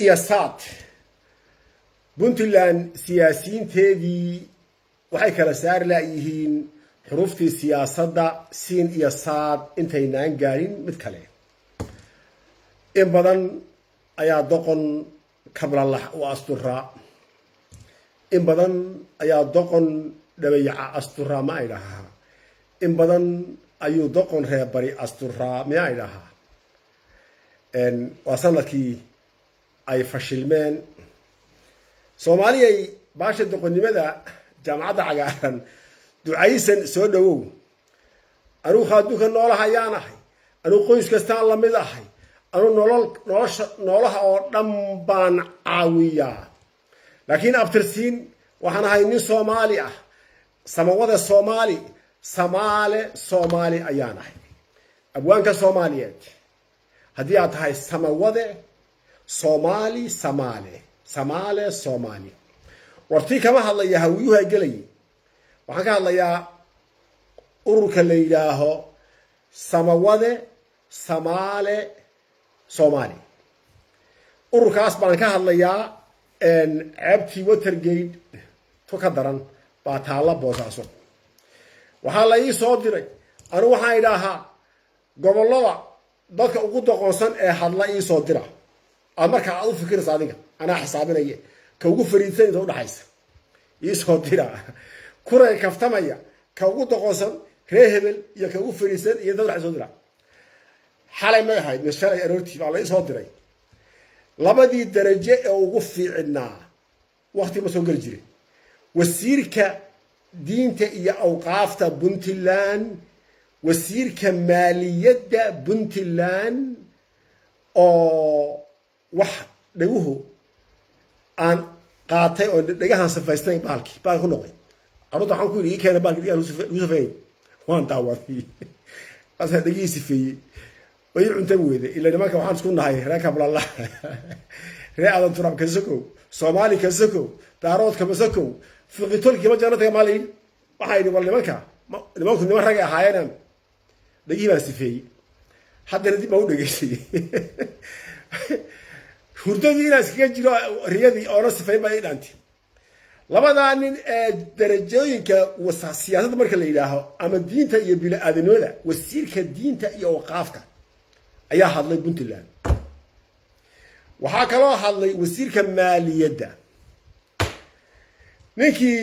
iyo saad puntland siyaasiyiinteedii waxay kala saari laayihiin xuruftii siyaasadda siin iyo saad intaynaan gaarin mid kale in badan ayaa doqon kablalax u asturaa in badan ayaa doqon dhabayaca asturaa ma ay dhahaa in badan ayuu doqon reebari asturaa miya ay dhahaa waa sanadkii ay fashilmeen soomaaliyay baasha doqonnimada jaamacadda cagaaran ducaysan soo dhawow anugu khaaduka noolaha ayaan ahay anugu qoys kastaan la mid ahay anugu noolaha oo dhan baan caawiyaa laakiin abtirsiin waxaan ahay nin soomaali ah samawada soomaali samaale soomaali ayaan ahay abwaanka soomaaliyeed haddii aad tahay samawade soomaali samaale samaale soomaali wartii kama hadlaya hawiyuhu ay gelayay waxaan ka hadlayaa ururka la yidhaaho samawade samaale soomaali ururkaas baan ka hadlayaa ceebtii watergate tu ka daran baa taalla boosaaso waxaa la ii soo diray anigu waxaan idhaahaa gobollada dadka ugu doqonsan ee hadla ii soo dira aad markaa aad u fikiraysa adiga anaa xisaabinaya ka ugu fariidsan inta udhaxaysa ii soo dira kuray kaftamaya ka ugu doqonsan ree hebel iyo ka ugu fariidsan iyo dad soo dira xalay may ahayd shalay aroortii baa la ii soo diray labadii daraje ee ugu fiicnaa waqti ma soo geli jiray wasiirka diinta iyo awqaafta puntland wasiirka maaliyadda puntland oo wax dhaguhu aan qaatay oo dhagahan safaysnayn baalki ku noqday carruurta waxaan ku yidhi ii keena baalki dhigaa lagu safeeyey waan daawaday asaa dhagihii sifeeyey way cuntan weyday ila nimanka waxaan isku nahay ree kablalla ree aadan turaab kasakow soomaali kasakow daaroodka masakow fiqitolkiima jannataga maaliin waxaa yidhi wal nimanku niman ragay ahaayeen dhagihii baan sifeeyey haddana dib baa u dhegaysay hurdadii inaan iskaga jiro riyadii oona sifayn baa ii dhaantay labadaa nin ee darajooyinka siyaasadda marka la yidhaaho ama diinta iyo bini-aadanimada wasiirka diinta iyo awqaafka ayaa hadlay puntland waxaa kaloo hadlay wasiirka maaliyadda ninkii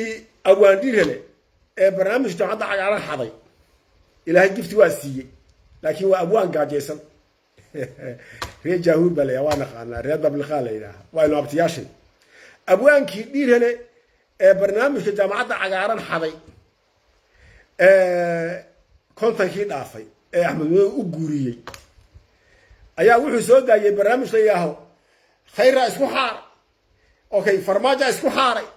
awaandhirale ee barnaamijka jaamacadda cagaaran xaday ilaahay gifti waa siiyey laakiin waa abwaan gaajaysan ree jaahuur baa layaa waa naqaanaa ree dabliqaa la yidhaaha waa inu abtiyaashay abwaankii dhiirale ee barnaamijka jaamacadda cagaaran xaday kontankii dhaafay ee axmed madow u guuriyey ayaa wuxuu soo daayay barnaamij la yidhaaho khayra isku xaaray okay farmaaja isku xaaray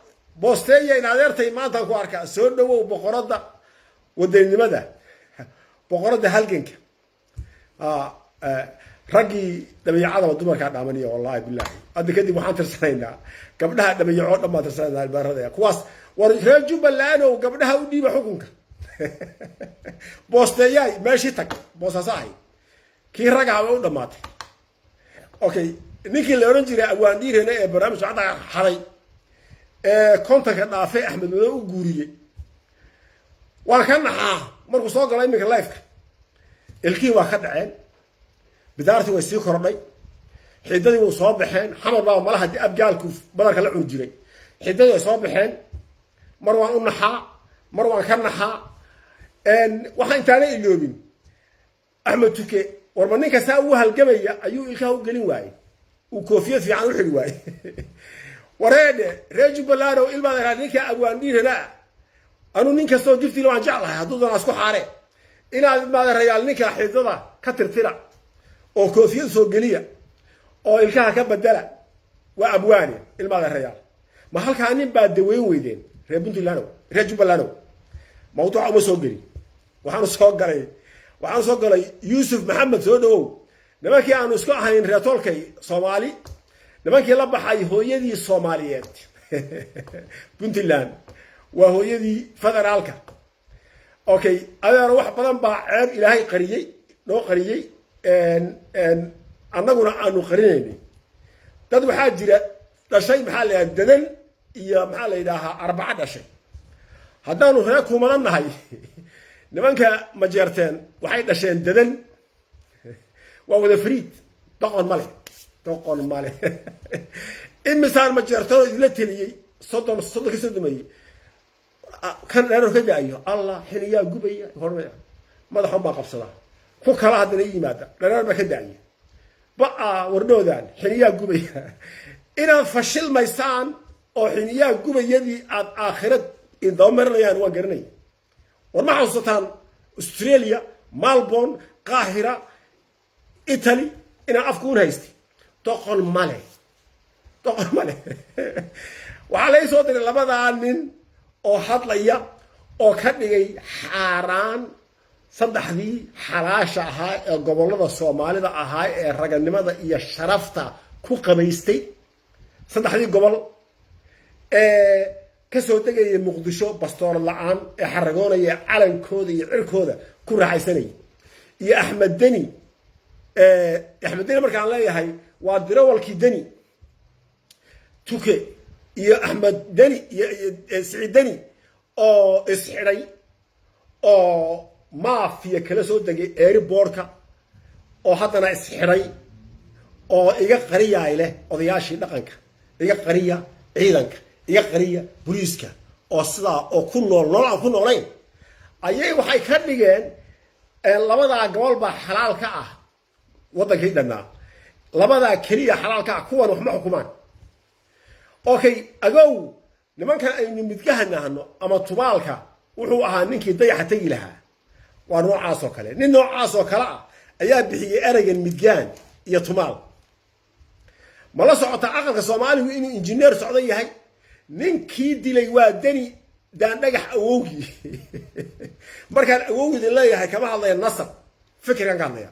boosteeya in adeertay maantaan ku arkaa soo dhawow boqoradda wadaninimada boqoradda halganka raggii dhabayacadaba dumarkaa dhaamaniya wallahi bilaahi hadda kadib waxaan tirsanaynaa gabdhaha dhabayacoo dhan baan tirsanaynaa albaarada kuwaas war reer jubbaland gabdhaha u dhiiba xukunka boosteeyaay meeshii tag boosaaso ahay kii ragaha way u dhammaatay okay ninkii la odhan jiray awaandhiirene ee barnaamijka cadda xaday ee kontanka dhaafay axmed madow u guuriyey waan ka naxaa markuu soo galo iminka lifeka ilkihii waa ka dhaceen bidaartii way sii kordhay xidadii wuu soo baxeen xamar baa malaha abgaalku badarka la cuni jiray xidadii way soo baxeen mar waan u naxaa mar waan ka naxaa waxaa intaana iloobin axmed tuke warba ninka saa ugu halgamaya ayuu ilkaha u gelin waayey uu koofiyad fiican u xidhi waayey wareedhe ree jubbaland oo ilmaad ahaa ninka abwaandhiirana anuu nin kastoo giftiila waan jeclahay hadduu doonaa isku xaare inaad maadarayaal ninka xidada ka tirtira oo koofiyad soo geliya oo ilkaha ka bedela waa abwaani ilmaada rayaal ma halkaa nin baa daweyn weydeen reer puntland reer jubbaland mawduuca uma soo gelin waxaan soo galay yuusuf maxamed soo dhawow nimankii aanu isku ahayn reetoolkay soomaali nimankii la baxay hooyadii soomaaliyeed puntland waa hooyadii federaalka okay adeero wax badan baa ceeb ilaahay qariyey noo qariyey annaguna aanu qarinaynay dad waxaa jira dhashay maxaa la yidhaha dadan iyo maxaa la yidhaahaa arbaca dhashay haddaanu reer kumadan nahay nimanka majeerteen waxay dhasheen dadan waa wada fariid doqon male imisaan majeertoo idila teliyey soddon ka soo dumeeyey kan dherer ka daayo allah xiliyaa gubaya hormaya madaxon baa qabsadaa ku kala haddana yimaada dherer baa ka daaya ba'a wardhoodaan xiliyaa gubaya inaad fashilmaysaan oo xiliyaa gubayadii aad aakhirad indaba marinayaan waan garanaya war ma xasuusataan australia melbourne qaahira italy inaan afka un haystay doqon male waxaa laga soo diray labadaa nin oo hadlaya oo ka dhigay xaaraan saddexdii xalaasha ahaa ee gobollada soomaalida ahaa ee raganimada iyo sharafta ku qabaystay saddexdii gobol ee kasoo degaya muqdisho bastoor la-aan ee xaragoonaya calankooda iyo cirkooda ku raaxaysanaya iyo axmed deni markaan leeyahay waa dirawalkii deni tuke iyo axmed deni iyo siciid deni oo isxidhay oo maafiya kala soo degay airbortka oo haddana isxidhay oo iga qariyaay leh odayaashii dhaqanka iga qariya ciidanka iga qariya booliiska oo sidaa oo ku nool aan ku noolayn ayay waxay ka dhigeen labadaa gobol baa xalaal ka ah waddankii dhannaa labadaa keliya xalaal ka ah kuwan waxma xukumaan okay agow nimankan aynu midgaha nahno ama tubaalka wuxuu ahaa ninkii dayaxa tegi lahaa waa noocaas oo kale nin noocaas oo kale ah ayaa bixiyey ereygan midgaan iyo tumaal ma la socota aqalka soomaaligu inuu injineer socdo yahay ninkii dilay waa deni daandhagax awowgii markaan awowgii leeyahay kama hadlaya nasab fikirkan ka hadlaya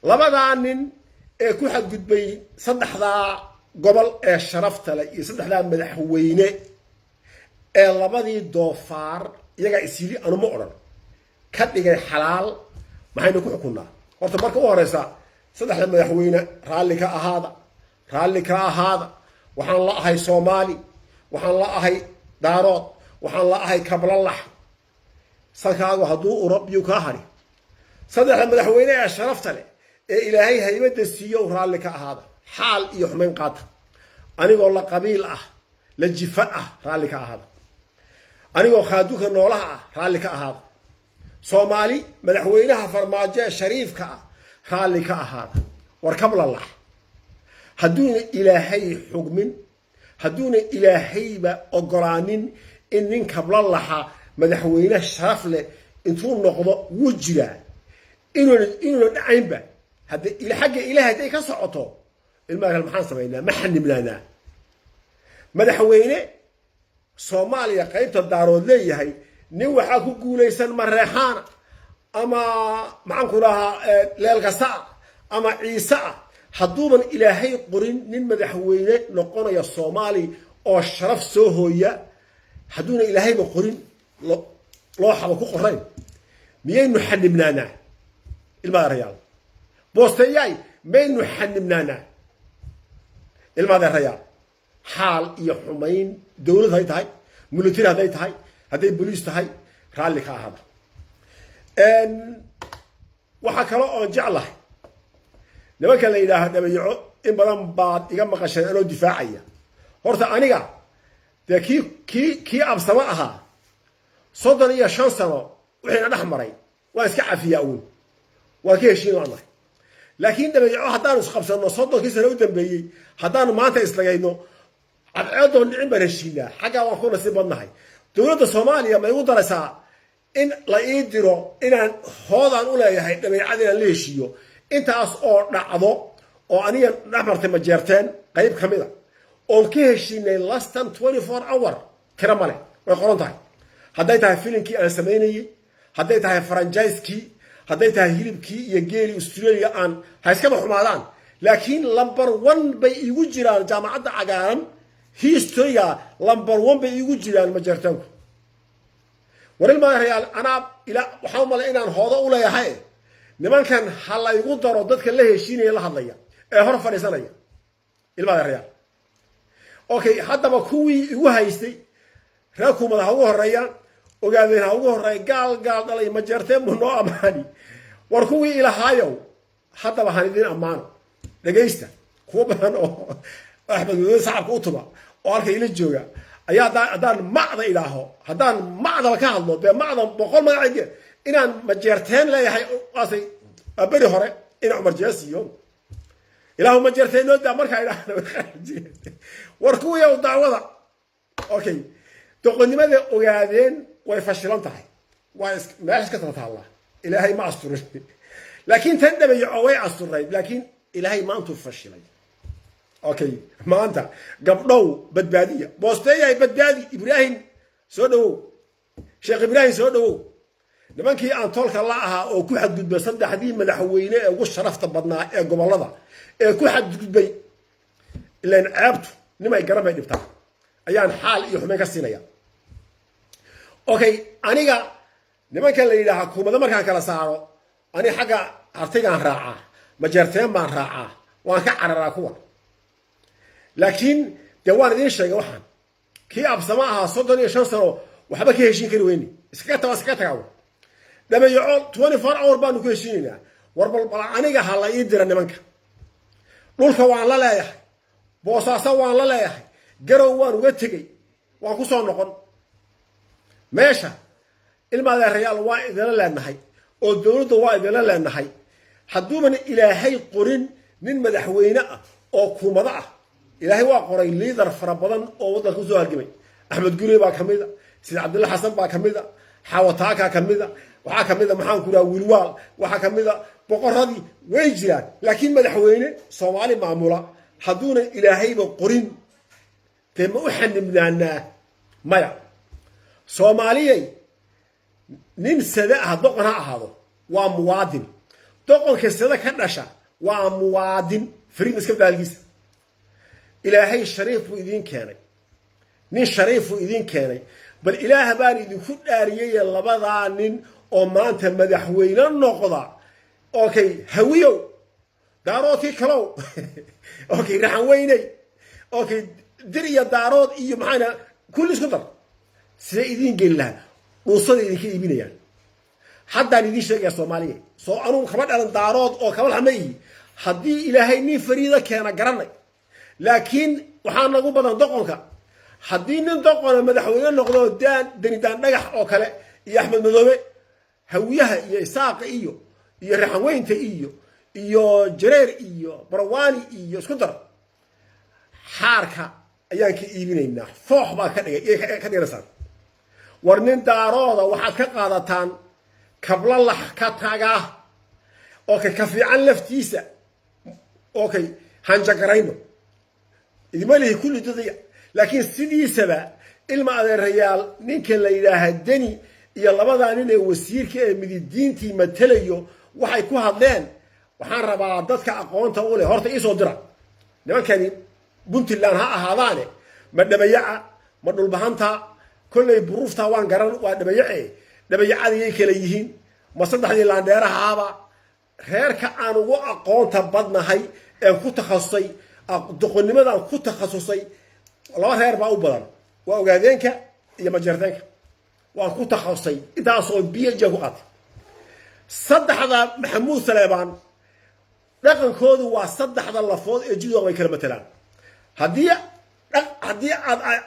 labadaa nin ee ku xadgudbay saddexdaa gobol ee sharafta leh iyo saddexdaa madaxweyne ee labadii doofaar iyagaa isyili anuma odhan ka dhigay xalaal maxaynu ku xukunnaa horta marka u horeysa saddexda madaxweyne raalli ka ahaada waxaan la ahay soomaali waxaan la ahay daarood waxaan la ahay kablalax sankaagu hadduu uro biyuu kaa hadhi saddexda madaxweyne ee sharafta leh ee ilaahay haybadda siiyo raalli ka ahaada xaal iyo xumayn qaata anigoo la qabiil ah la jifa ah raalli ka ahaada anigoo khaaduka noolaha ah raalli ka ahaada soomaali madaxweynaha farmaajo ee shariifka ah raalli ka ahaada war kablalax hadduuna ilaahay xugmin hadduuna ilaahayba ogolaanin in nin kablalaxa madaxweyne sharaf leh intuu noqdo wuu jiraa inuuna dhacaynba xagga ilaahay hadday ka socoto ilmaha kale maxaan samaynaa ma xanibnaanaa madaxweyne soomaaliya qaybta daarood leeyahay nin waxaa ku guulaysan mareexaana ama maxaan ku dhahaa leelkasa ama ciise ah hadduuban ilaahay qorin nin madaxweyne noqonaya soomaali oo sharaf soo hooya hadduuna ilaahayba qorin looxaba ku qorayn miyaynu xanibnaanaa ilmaha rayaal boosteeyaay maynu xanibnaanaa ilmaha rayaal xaal iyo xumayn dowlad hay tahay military hadday tahay hadday boliis tahay raalli ka ahada waxaa kale oon jeclahay nimanka la yidhaaha dhabayaco in badan baad iga maqashay anoo difaacaya horta aniga dee kii absamo ahaa 35 sano wixiina dhex maray waan iska cafiyaa uun waan ka heshiin laanahay laakiin dhabayaco haddaanu isqabsanno 30 sano u dambeeyey haddaanu maanta islagayno cadceedoon dhicin baan heshiinaa xaggaa waan ku nasiib badnahay dowladda soomaaliya ma igu daraysaa in la ii diro inaan hoodaan u leeyahay dhabaycad inaan la heshiiyo intaas oo dhacdo oo aniga dhex martay majeerteen qayb ka mid a oon ka heshiinay less than 24 hour tira male way qoran tahay hadday tahay filimkii aan samaynayey hadday tahay franjaiskii hadday tahay hilibkii iyo geelii australia aan ha iskaba xumaadaan laakiin number 1 bay iigu jiraan jaamacadda cagaaran historyga number 1 bay iigu jiraan majeertaanku warilmaa reyaal anaa waxaan u malay inaan hoodo u leeyahay nimankan ha la igu daro dadka la heshiinaya la hadlaya ee hor fadhiisanaya ilmaada reer okay haddaba kuwii igu haystay reerku madaxa ugu horeeyaan ogaadeen ha ugu horeey gaal dhalay ma jeerteen buu noo amaani war kuwii ilaahayow haddaba han idin ammaano dhagaysta kuwa badan oo axmed mudane saxabka u tuba oo halka ila jooga ayaa haddaan macda ilaaho haddaan macdaba ka hadlo dee macda boqol magaceed inaan ma jeerteen leeyahay qaasay beri hore in cumar jeesiyo ilaahu ma jeerteen noo daa markaa idhaahdo war kuwii dacwada okay doqonnimada ogaadeen way fashilan tahay waa meesha ka taala ilaahay ma asturin laakiin tan dhabayo way asturayd laakiin ilaahay maantu fashilay okay maanta gabdhow badbaadiya boosteeyay badbaadi ibraahim soo dhawow sheekh ibraahim soo dhawow nimankii aan tolka la ahaa oo ku xadgudbay saddexdii madaxweyne ee ugu sharafta badnaa ee gobolada ee ku xadgudbay ilaan ceebtu nimay garabay dhibtaa ayaan xaal iyo xumeyn ka siinaya okay aniga nimanka la yidhaaha kuumada markaan kala saaro ani xagga artigaan raacaa ma jeerteen baan raacaa waan ka cararaa kuwa laakiin dee waan idiin sheegay waxaan kii absama ahaa 35 sano waxba ka heshiin kari weyni iskaga tagaa dhameeyo 24 hour baanu ku heshiinaynaa war bal aniga ha la ii dira nimanka dhulka waan la leeyahay boosaaso waan la leeyahay garow waan uga tegey waan ku soo noqon meesha ilmaada reyaal waa idin leenahay oo dawladda waa idin leenahay hadduuban ilaahay qorin nin madaxweyne ah oo kuumada ah ilaahay waa qoray leader fara badan oo waddanka soo halgamay axmed gurey baa kamid ah sida cabdulla xasan baa kamid ah xawataaka kamid ah waxa kamid ah maxaan ku raa wilwaal waxa kamid ah boqoradii way jiraan laakiin madaxweyne Soomaali maamula hadduuna ilaahayba qorin tema u xanimnaanaa maya Soomaaliyay nin sada ah doqon ha ahaado waa muwaadin doqonka sada ka dhasha waa muwaadin fariid iska daalgiisa ilaahay shariif uu idin keenay nin shariif uu idin keenay bal ilaah baan idinku dhaariyay labadaa nin oo maanta madaxweyne noqda okay hawiyow daaroodkii kalow okay raxan weynay okay diriya daarood iyo maxayna kulli isku dar sida idin gelaa dhuusada idinka iibinayaan haddaan idin sheegaya Soomaaliya soo anuu kaba dhalan daarood oo kaba xamay haddii ilaahay nin fariida keena garanay laakiin waxaa nagu badan doqonka haddii nin doqona madaxweyne noqdo danidaan dhagax oo kale iyo axmed madoobe hawiyaha iyo isaaqa iyo raxanweynta iyo jareer iyo barwaani iyo isku dar xaarka ayaan ka iibinaynaa foox baa ka dhigaysan war nin daarooda waxaad ka qaadataan kabla lax ka tagaa okay ka fiican laftiisa okay hanjagarayno idima lihi kulli dadaya laakiin sidiisaba ilma adeerayaal ninka la yidhaaha deni iyo labadaa nin ee wasiirka ee mididiintii matalayo waxay ku hadleen waxaan rabaa dadka aqoonta u leh horta ii soo dira nimankani puntland ha ahaadaane ma dhabayaca ma dhulbahanta kolley buruufta waan garan waa dhabayacadiyay kala yihiin ma saddexdii laandheerahaaba reerka aan ugu aqoonta badnahay ee ku takhasusay doqonnimadan ku takhasusay laba reer baa u badan waa ogaadeenka iyo majeerteenka waan ku takhasusay intaasoo biyaja ku qaatay saddexda maxamuud saleebaan dhaqankoodu waa saddexda lafood ee jidwa way kala matalaan haddii aad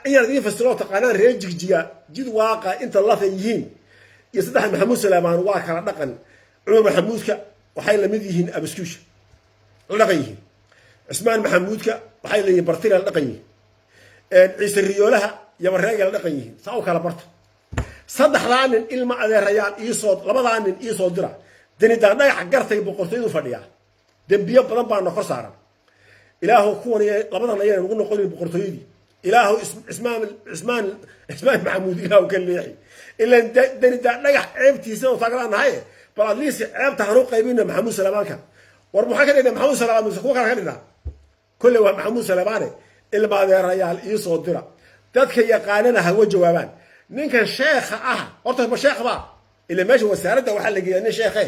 ciyaar idin fasiro taqaanaan reer jigjiga jid waaqa inta lafa yihiin iyo saddexda maxamuud saleebaan waa kala dhaqan cumar maxamuudka waxay la mid yihiin abaskuusha la dhaqan yihiin cismaan maxamuudka waxay leeyihiin bartira la dhaqan yihiin ciise riyoolaha iyo mareega la dhaqan yihiin saa u kala barta saddexdaa nin ilma adeerayaal labadaa nin iisoo dira danidaan dhagax gartay boqortooyadu fadhiyaa dembiyo badan baana kor saaran ilaahu kuwan labadan ayaan ugu noqonin boqortooyadii ilaahu cismaan maxamuud ilaahu ka leexi ilaan danidaan dhagax ceebtiisa oo taaglaanahay bal adliisi ceebta hanu qaybina maxamuud salaamaanka war maxaa ka dhignaa maxamuud salaamaan mise kuwa kale ka dhignaa kolle waa maxamuud salaamaane ilma adeerayaal iisoo dira dadka yaqaanana hawa jawaabaan ninkan sheekha ah horta ma sheekh ba ila meesha wasaaradda waxa la geeyay nin sheekhe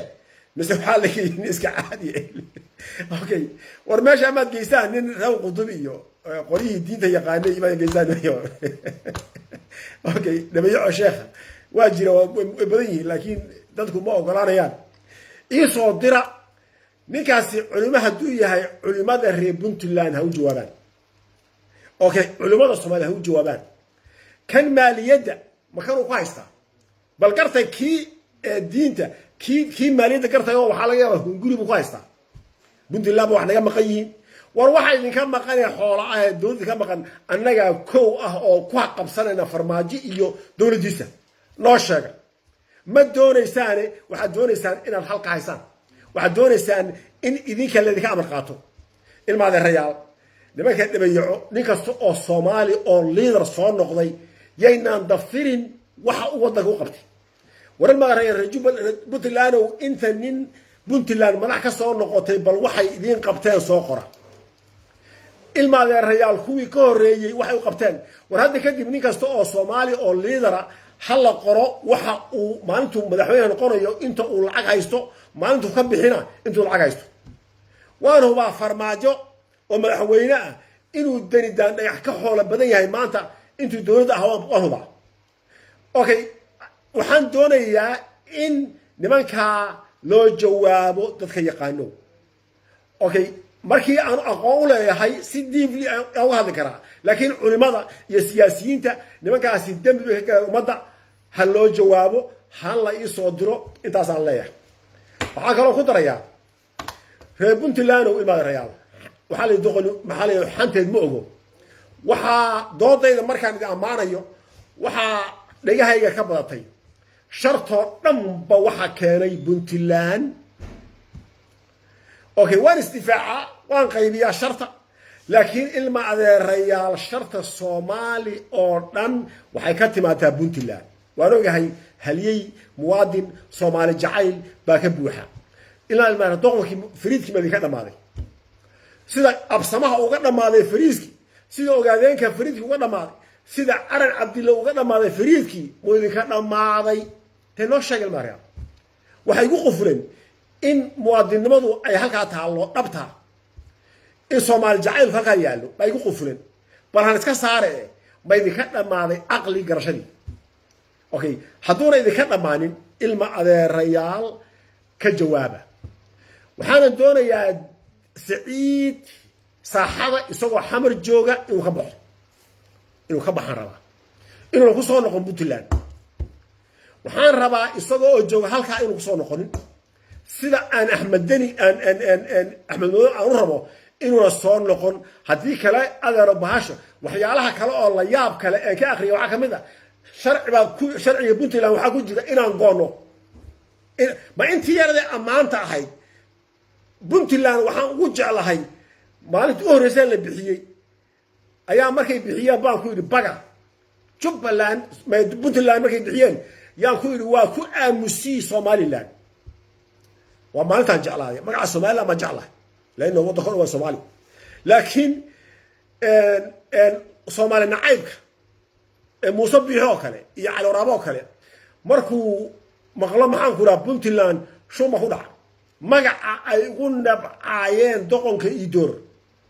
mise waxaa la geeyey iska caadi okay war meesha amaad geysaan nin raw qudub iyo qolyihii diinta yaqaanay imaad geysaan okay dhabayo sheekha waa jira waa badan yihiin laakiin dadku ma ogolaanayaan isoo dira ninkaasi culimo hadduu yahay culimada reer Puntland ha u jawaabaan okay culimada Soomaaliya ha u jawaabaan kan maaliyadda ma kan uu ku haystaa bal gartay kii diinta kii maaliyadda gartay oo waxa laga yaabaa hunguri buu ku haystaa Puntland wax naga maqan yihiin war waxa idinka maqan xoolo ah dowladda ka maqan annaga koow ah oo ku qabsanayna farmaajo iyo dowladiisa noo sheega ma doonaysaan waxa doonaysaan inaad halka haysaan waxa doonaysaan in idinka leedka amar qaato ilmaade rayaal nimanka dhabayaco nin kasta oo Soomaali oo leader soo noqday yaynaan dafirin waxa uu wadanka u qabtay waran ma garan rajub Puntland oo inta nin Puntland madax ka soo noqotay bal waxay idin qabteen soo qora ilmaade rayaal kuwii ka horeeyay waxay u qabteen war hadda kadib nin kasta oo Soomaali oo leader hal qoro waxa uu maalintu madaxweynaha noqonayo inta uu lacag haysto maalintu ka bixina intuu lacag haysto waan huba farmaajo oo madaxweyne ah inuu dani daan dhagax ka xoolo badan yahay maanta intuu dawladda ah waan huba okay waxaan doonayaa in nimanka loo jawaabo dadka yaqaano okay markii aan aqoon u leeyahay si deeply aan u hadli karaa laakiin culimada iyo siyaasiyiinta nimankaasi dambi bay ka umada hal loo jawaabo hal la isoo diro intaas aan leeyahay waxa kale oo ku daraya reer Puntland oo ilmaha rayaal waxa la doqon maxaa la xanteed ma ogo waxa doodayda markaan idin amaanayo waxa dhagahayga ka badatay sharto dhanba waxa keenay Puntland okay waan istifaaca waan qaybiyaa sharta laakiin ilma adeerayaal sharta Soomaali oo dhan waxay ka timaadaa Puntland waan ogahay haliyay muwaadin Soomaali jacayl baa ka buuxa ilaa ilmaha doqonkii fariidkii madii ka dhamaaday sida absamaha uga dhamaaday fariiskii sida ogaadeenka fariidkii uga dhamaaday sida aran cabdilla uga dhamaaday fariidkii moo idinka dhamaaday te noo sheeg ilmaha waxay ku qufleen in muwaadinimadu ay halkaa taalo dhabta in Soomaali jacayl halkaa yaalo bay ku qufleen bal han iska saare ma idinka dhamaaday aqli garashadii okay hadduna idinka dhamaanin ilma adeerayaal ka jawaaba waxaan doonayaa Saciid saaxada isagoo xamar jooga inuu ka baxan rabaa inuu ku soo noqon Puntland waxaan rabaa isagoo jooga halka inuu ku soo noqonin sida aan Axmed Dani Axmed Nuur aan u rabo inuu soo noqon hadii kale adeero bahasho waxyaalaha kale oo la yaab kale ee ka akhriyo waxa kamid ah sharciga Puntland waxa ku jira inaan goono ma intii yarada amaanta ahayd Puntland waxaan ugu jeclahay maalintii u horeysay la bixiyay ayaa markay bixiyeen baan ku yiri baga Jubaland ma Puntland markay bixiyeen yaan ku yiri waa ku aamusi Somaliland waa maalintan jeclaaday magaca Somaliland ma jeclahay laana waddanka waa Soomaali laakiin Soomaali nacaybka Muuse Biixi kale iyo Cali Waraabo kale markuu maqlo maxaan ku raab Puntland shuma ku dhac magaca ay ugu nabcaayeen doqonka iidoor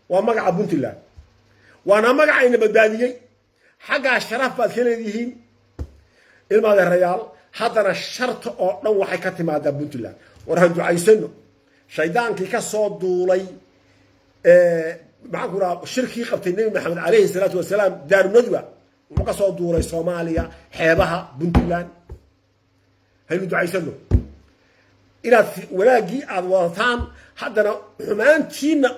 waa magaca Puntland waana magaca ay badbaadiyay xaga sharaf baad kaleedihiin ilmaha rayaal haddana sharta oo dhan waxay ka timaadaa Puntland war ha ducaysano shaydaankii ka soo duulay maxaan ku raab shirkii qabtay Nabi Maxamed alayhi salaatu wasalaam daar nadwa wuxuu ka soo duulay Soomaaliya xeebaha Puntland haynu ducaysano inaad walaagii aad wadataan haddana xumaantiina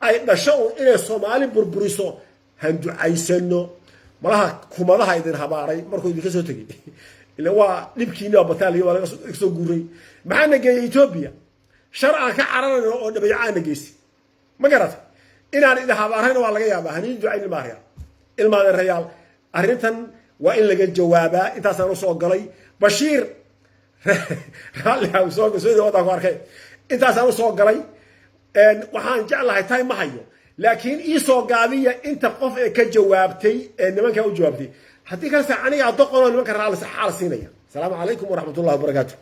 ay dhasho inay Soomaali burburiso han ducaysano malaha kumadaha idin habaaray markuu idin ka soo tagay ila waa dibkiina bataaliyo wala soo guuray maxaana geeyay Ethiopia sharcan ka cararayno oo dhabayacana geesi ma garata inaan idin habaarayna waa laga yaabaa hanin ducayn maariya ilmaha rayaal arrintan waa in laga jawaabaa intaas aan soo galay Bashiir raalli ha soo gashay wada ku arkay intaas aan soo galay waxaan jeclahay tay ma hayo laakiin ii soo gaabiya inta qof ee ka jawaabtay nimanka u jawaabtay hadii kale aniga doqono nimanka raalli saxaal siinaya salaamu calaykum wa rahmatullahi wa barakaatuh